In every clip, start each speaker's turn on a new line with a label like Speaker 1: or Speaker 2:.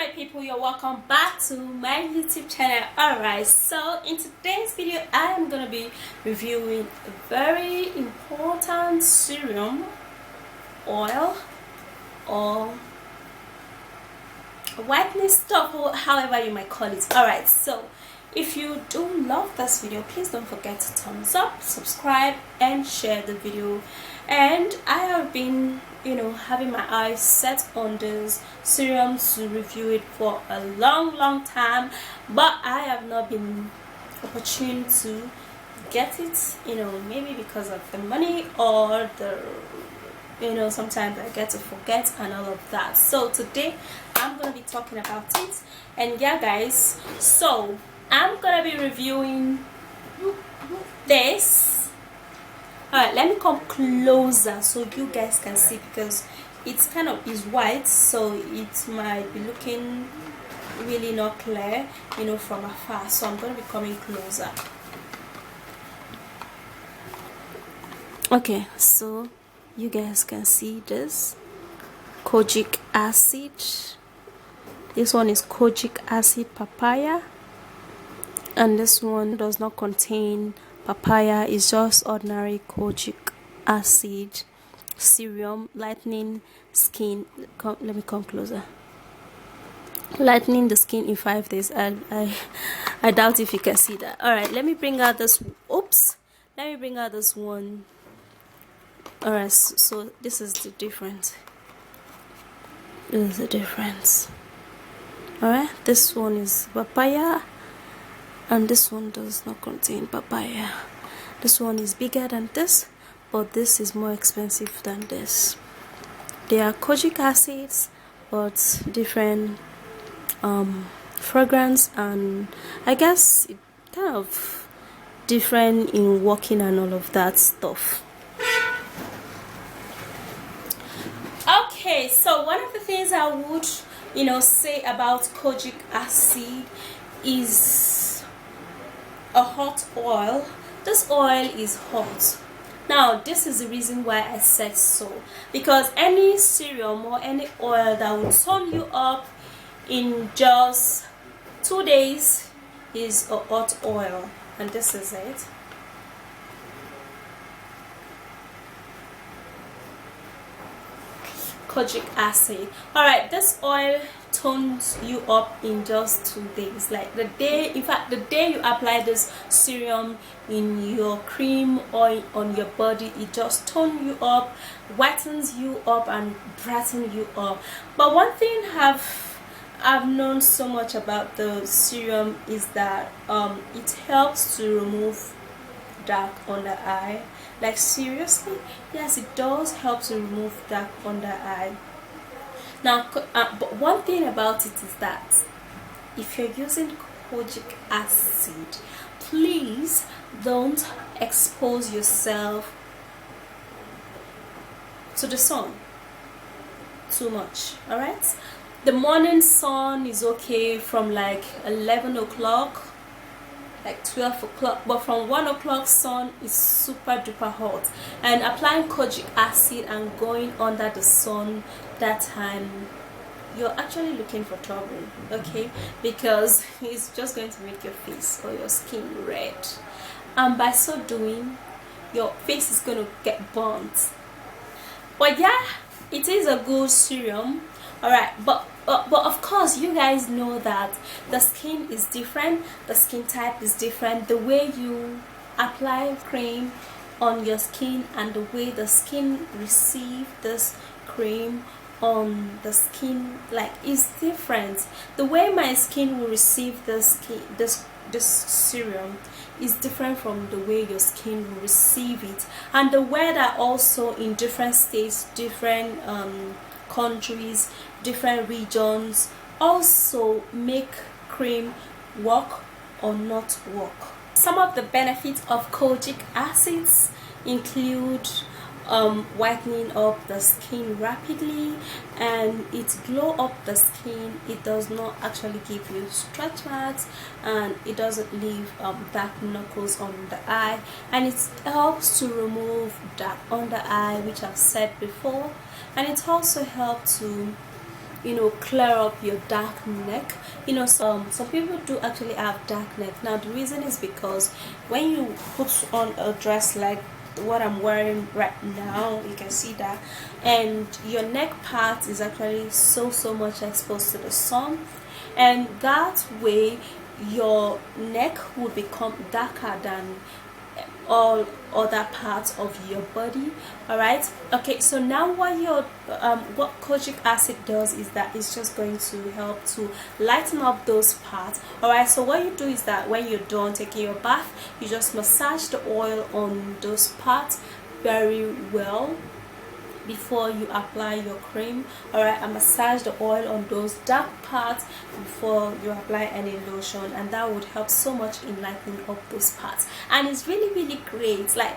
Speaker 1: my people, you're welcome back to my YouTube channel. Alright, so in today's video I am gonna be reviewing a very important serum, oil, or whitening stuff, or however you might call it. Alright, so if you do love this video, please don't forget to thumbs up, subscribe, and share the video. And I have been having my eyes set on this serum to review it for a long time, but I have not been opportune to get it, maybe because of the money or the sometimes I get to forget and all of that. So today I'm gonna be talking about it. And yeah guys, so I'm gonna be reviewing this. Alright, let me come closer so you guys can see, because it's kind of is white, so it might be looking really not clear from afar. So I'm going to be coming closer. Okay, so you guys can see this kojic acid. This one is kojic acid papaya, and this one does not contain papaya. Is just ordinary kojic acid serum, lightening skin. Let me come closer. Lightening the skin in 5 days. I doubt if you can see that. All right, let me bring out this. Oops, let me bring out this one. All right, so this is the difference. This is the difference. All right, this one is papaya, and this one does not contain papaya. This one is bigger than this, but this is more expensive than this. They are kojic acids, but different fragrance, and I guess it kind of different in working and all of that stuff. Okay, so one of the things I would say about kojic acid is a hot oil. This oil is hot. Now this is the reason why I said so, because any serum or any oil that will turn you up in just 2 days is a hot oil, and this is it. Kojic acid. All right, this oil tones you up in just 2 days. Like the day, in fact the day you apply this serum in your cream or on your body, it just tones you up, whitens you up, and brightens you up. But one thing I've known so much about the serum is that it helps to remove dark under eye. Like seriously, yes, it does help to remove dark under eye. Now but one thing about it is that if you're using kojic acid, please don't expose yourself to the sun too much. All right, the morning sun is okay from like 11 o'clock, like 12 o'clock, but from 1 o'clock sun is super duper hot, and applying kojic acid and going under the sun that time, you're actually looking for trouble, okay, because it's just going to make your face or your skin red, and by so doing your face is going to get burnt. But yeah, it is a good serum. All right, but of course you guys know that the skin is different, the skin type is different. The way you apply cream on your skin and the way the skin receive this cream on the skin, like, is different. The way my skin will receive this serum is different from the way your skin will receive it, and the weather also in different states, different countries, different regions also make cream work or not work. Some of the benefits of kojic acids include whitening up the skin rapidly, and it glow up the skin. It does not actually give you stretch marks, and it doesn't leave dark knuckles on the eye, and it helps to remove dark under eye, which I've said before, and it also helps to you know, clear up your dark neck. You know, some people do actually have dark neck. Now the reason is because when you put on a dress like what I'm wearing right now, you can see that, and your neck part is actually so much exposed to the sun, and that way your neck will become darker than all other parts of your body. All right, okay, so now what kojic acid does is that it's just going to help to lighten up those parts. All right, so what you do is that when you're done taking your bath, you just massage the oil on those parts very well before you apply your cream. All right, and massage the oil on those dark parts before you apply any lotion, and that would help so much in lightening up those parts. And it's really great. Like,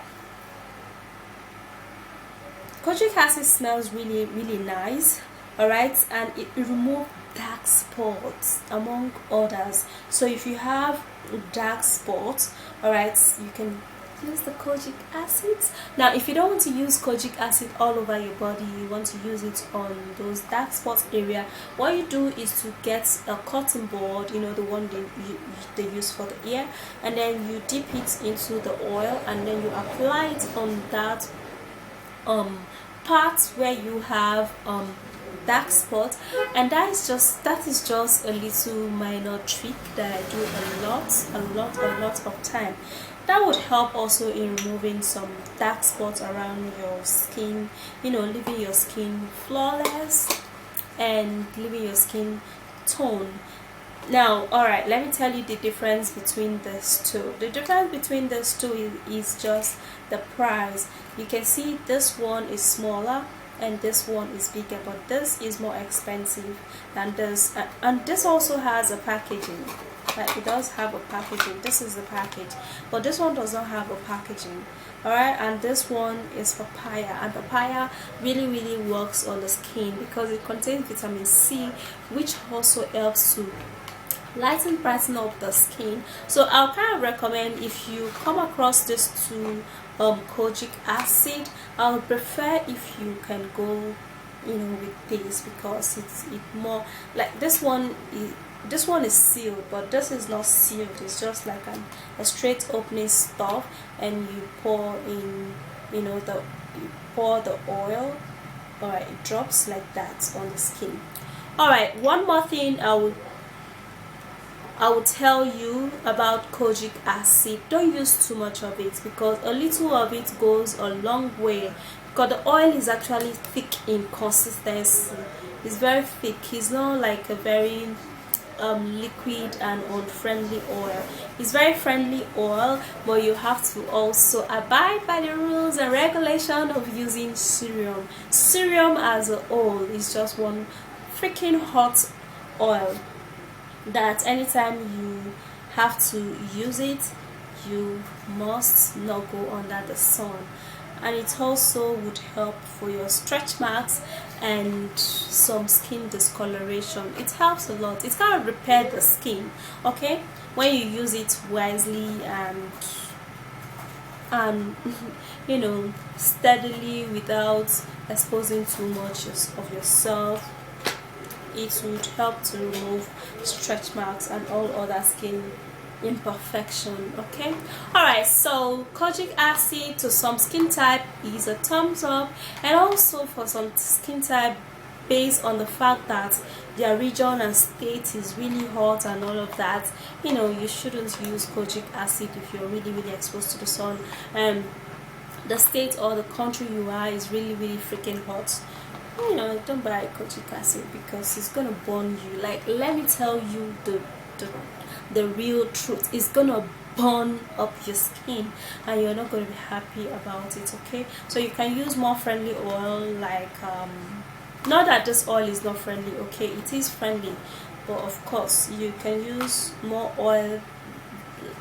Speaker 1: kojic acid smells really nice. All right, and it removes dark spots among others. So if you have dark spots, all right, you can use the kojic acid. Now if you don't want to use kojic acid all over your body, you want to use it on those dark spots area, what you do is to get a cotton board, you know, the one they use for the ear, and then you dip it into the oil, and then you apply it on that part where you have dark spot. And that is just a little minor trick that I do a lot of time. That would help also in removing some dark spots around your skin, you know, leaving your skin flawless and leaving your skin tone. Now, all right, let me tell you the difference between these two. The difference between these two is just the price. You can see this one is smaller and this one is bigger, but this is more expensive than this, and this also has a packaging. Like, it does have a packaging. This is the package, but this one does not have a packaging. All right, and this one is papaya, and papaya really works on the skin because it contains vitamin C, which also helps to brighten up the skin. So I'll kind of recommend, if you come across these two kojic acid, I'll prefer if you can go, you know, with this, because it's more like this one is sealed, but this is not sealed. It's just like a straight opening stuff, and you pour in, you know, you pour the oil. All right, it drops like that on the skin. All right, one more thing I will tell you about kojic acid. Don't use too much of it, because a little of it goes a long way, because the oil is actually thick in consistency. It's very thick. It's not like a very liquid and unfriendly oil. It's very friendly oil, but you have to also abide by the rules and regulation of using serum. Serum as a whole is just one freaking hot oil that anytime you have to use it, you must not go under the sun. And it also would help for your stretch marks and some skin discoloration. It helps a lot. It kind of repair the skin, okay, when you use it wisely and you know, steadily, without exposing too much of yourself. It would help to remove stretch marks and all other skin imperfection. Okay, all right, so kojic acid to some skin type is a thumbs up, and also for some skin type, based on the fact that their region and state is really hot and all of that, you know, you shouldn't use kojic acid if you're really exposed to the sun, and the state or the country you are is really freaking hot. You know, don't buy kojic acid, because it's gonna burn you. Like, let me tell you the real truth. It's gonna burn up your skin, and you're not going to be happy about it. Okay, so you can use more friendly oil, like not that this oil is not friendly. Okay, it is friendly, but of course you can use more oil.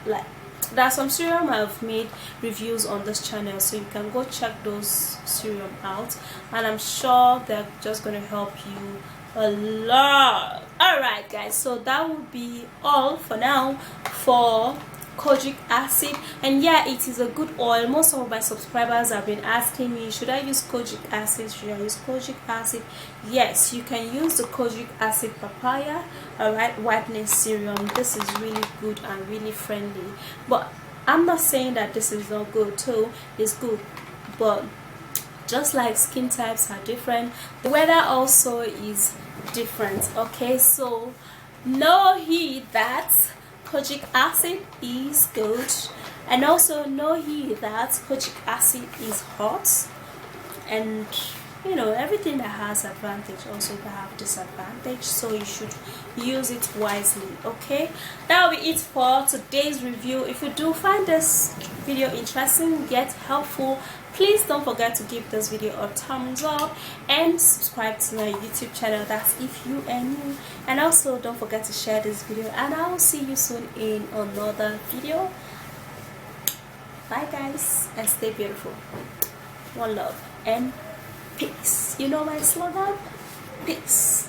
Speaker 1: Like, there are some serum I've made reviews on this channel, so you can go check those serum out, and I'm sure they're just going to help you a lot. All right guys, so that will be all for now for kojic acid. And yeah, it is a good oil. Most of my subscribers have been asking me, should I use kojic acid, should I use kojic acid? Yes, you can use the kojic acid papaya, all right, whitening serum. This is really good and really friendly, but I'm not saying that this is not good too. It's good, but just like skin types are different, the weather also is different. Okay, so know he that kojic acid is good, and also know he that kojic acid is hot, and you know, everything that has advantage also have disadvantage, so you should use it wisely. Okay, that will be it for today's review. If you do find this video interesting yet helpful, please don't forget to give this video a thumbs up and subscribe to my YouTube channel. That's if you are new, and also don't forget to share this video, and I will see you soon in another video. Bye guys, and stay beautiful. One love and peace. You know my slogan? Peace.